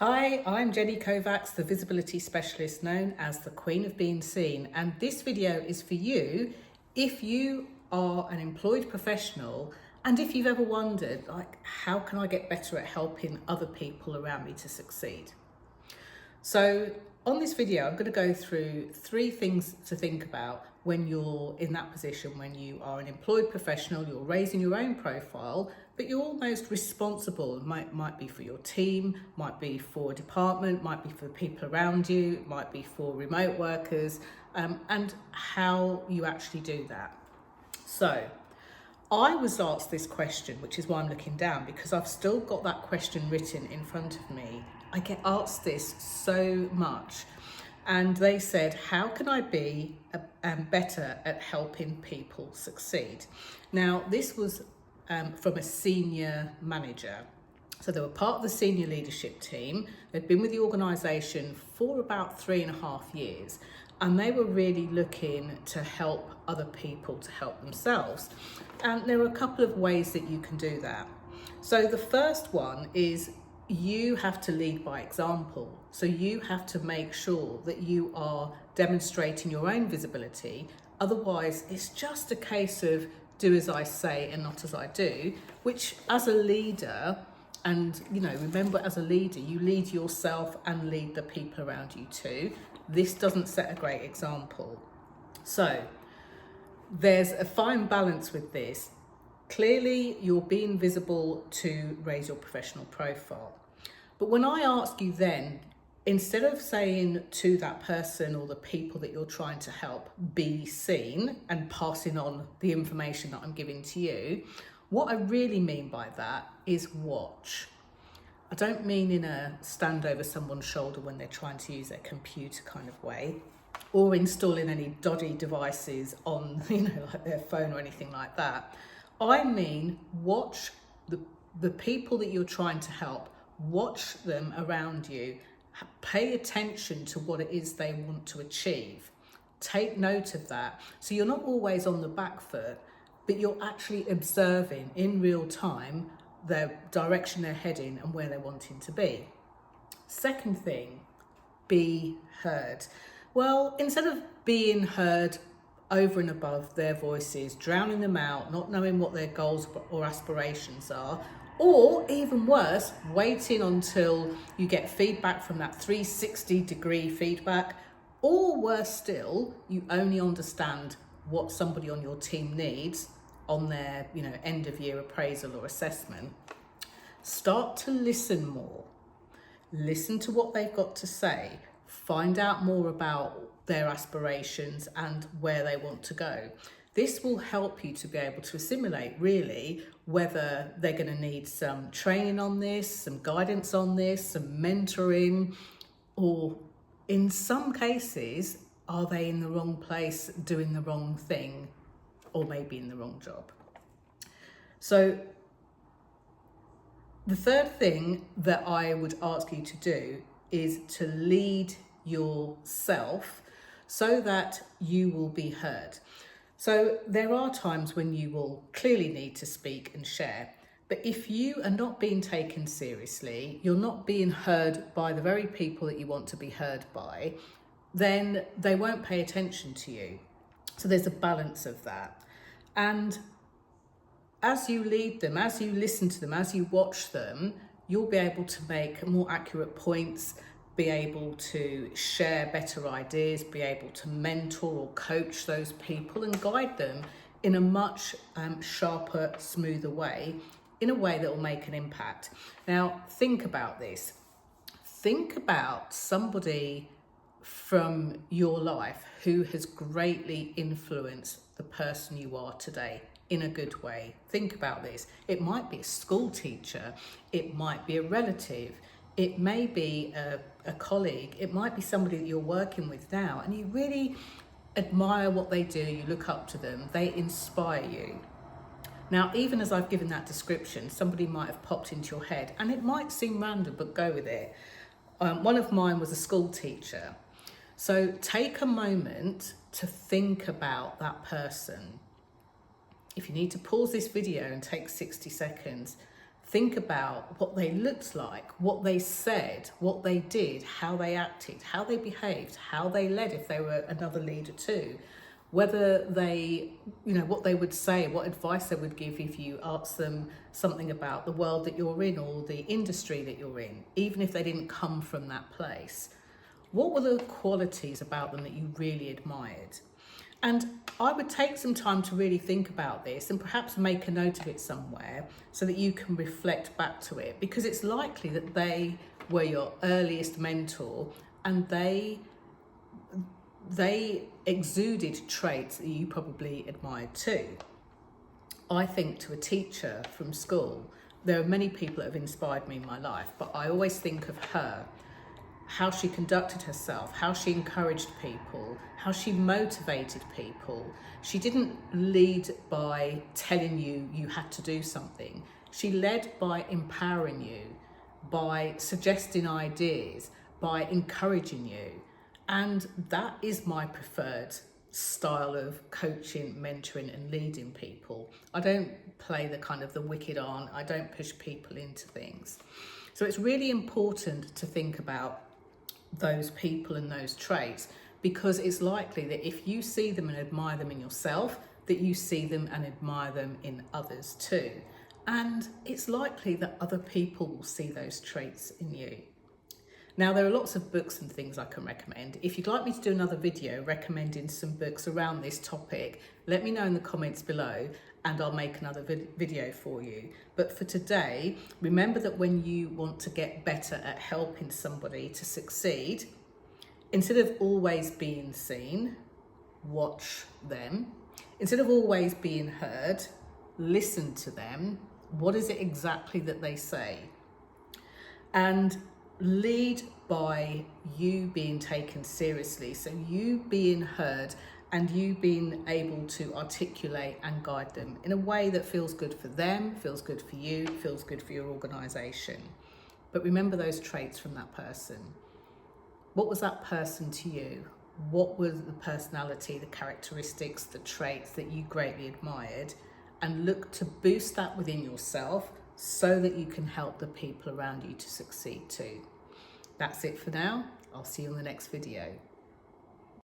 Hi, I'm Jenny Kovacs, the Visibility Specialist, known as the Queen of Being Seen, and this video is for you if you are an employed professional and if you've ever wondered, how can I get better at helping other people around me to succeed? So on this video, I'm going to go through 3 things to think about when you're in that position, when you are an employed professional, you're raising your own profile, but you're almost responsible. It might be for your team, might be for a department, might be for the people around you, might be for remote workers, and how you actually do that. So I was asked this question, which is why I'm looking down, because I've still got that question written in front of me. I get asked this so much, and they said, how can I be better at helping people succeed? Now, this was from a senior manager. So they were part of the senior leadership team. They'd been with the organisation for about 3.5 years, and they were really looking to help other people to help themselves. And there are a couple of ways that you can do that. So the first one is you have to lead by example. So you have to make sure that you are demonstrating your own visibility. Otherwise, it's just a case of do as I say and not as I do, which as a leader, and remember, as a leader, you lead yourself and lead the people around you too. This doesn't set a great example. So there's a fine balance with this. Clearly, you're being visible to raise your professional profile. But when I ask you then, instead of saying to that person or the people that you're trying to help, be seen and passing on the information that I'm giving to you, what I really mean by that is watch. I don't mean in a stand over someone's shoulder when they're trying to use their computer kind of way, or installing any dodgy devices on, like their phone or anything like that. I mean, watch the people that you're trying to help, watch them around you, pay attention to what it is they want to achieve. Take note of that. So you're not always on the back foot, but you're actually observing in real time the direction they're heading and where they're wanting to be. Second thing, be heard. Well, instead of being heard over and above their voices, drowning them out, not knowing what their goals or aspirations are, or even worse, waiting until you get feedback from that 360-degree feedback, or worse still, you only understand what somebody on your team needs on their end of year appraisal or assessment. Start to listen more. Listen to what they've got to say. Find out more about their aspirations and where they want to go. This will help you to be able to assimilate really whether they're going to need some training on this, some guidance on this, some mentoring, or in some cases, are they in the wrong place, doing the wrong thing, or maybe in the wrong job. So the third thing that I would ask you to do is to lead yourself so that you will be heard. So there are times when you will clearly need to speak and share, but if you are not being taken seriously, you're not being heard by the very people that you want to be heard by, then they won't pay attention to you. So there's a balance of that. And as you lead them, as you listen to them, as you watch them, you'll be able to make more accurate points, be able to share better ideas, be able to mentor or coach those people and guide them in a much sharper, smoother way, in a way that will make an impact. Now, think about this. Think about somebody from your life who has greatly influenced the person you are today in a good way. Think about this. It might be a school teacher, it might be a relative, it may be a colleague, it might be somebody that you're working with now, and you really admire what they do, you look up to them, they inspire you. Now, even as I've given that description, somebody might have popped into your head, and it might seem random, but go with it. One of mine was a school teacher. So take a moment to think about that person. If you need to pause this video and take 60 seconds, think about what they looked like, what they said, what they did, how they acted, how they behaved, how they led if they were another leader too, whether they, what they would say, what advice they would give if you asked them something about the world that you're in or the industry that you're in, even if they didn't come from that place. What were the qualities about them that you really admired? And I would take some time to really think about this and perhaps make a note of it somewhere so that you can reflect back to it, because it's likely that they were your earliest mentor and they exuded traits that you probably admired too. I think to a teacher from school, there are many people that have inspired me in my life, but I always think of her, how she conducted herself, how she encouraged people, how she motivated people. She didn't lead by telling you you had to do something. She led by empowering you, by suggesting ideas, by encouraging you. And that is my preferred style of coaching, mentoring and leading people. I don't play the kind of the wicked aunt. I don't push people into things. So it's really important to think about those people and those traits, because it's likely that if you see them and admire them in yourself, that you see them and admire them in others too. And it's likely that other people will see those traits in you. Now, there are lots of books and things I can recommend. If you'd like me to do another video recommending some books around this topic, let me know in the comments below and I'll make another video for you. But for today, remember that when you want to get better at helping somebody to succeed, instead of always being seen, watch them. Instead of always being heard, listen to them. What is it exactly that they say? And lead by you being taken seriously. So you being heard and you being able to articulate and guide them in a way that feels good for them, feels good for you, feels good for your organisation. But remember those traits from that person. What was that person to you? What was the personality, the characteristics, the traits that you greatly admired? And look to boost that within yourself so that you can help the people around you to succeed too. That's it for now. I'll see you on the next video.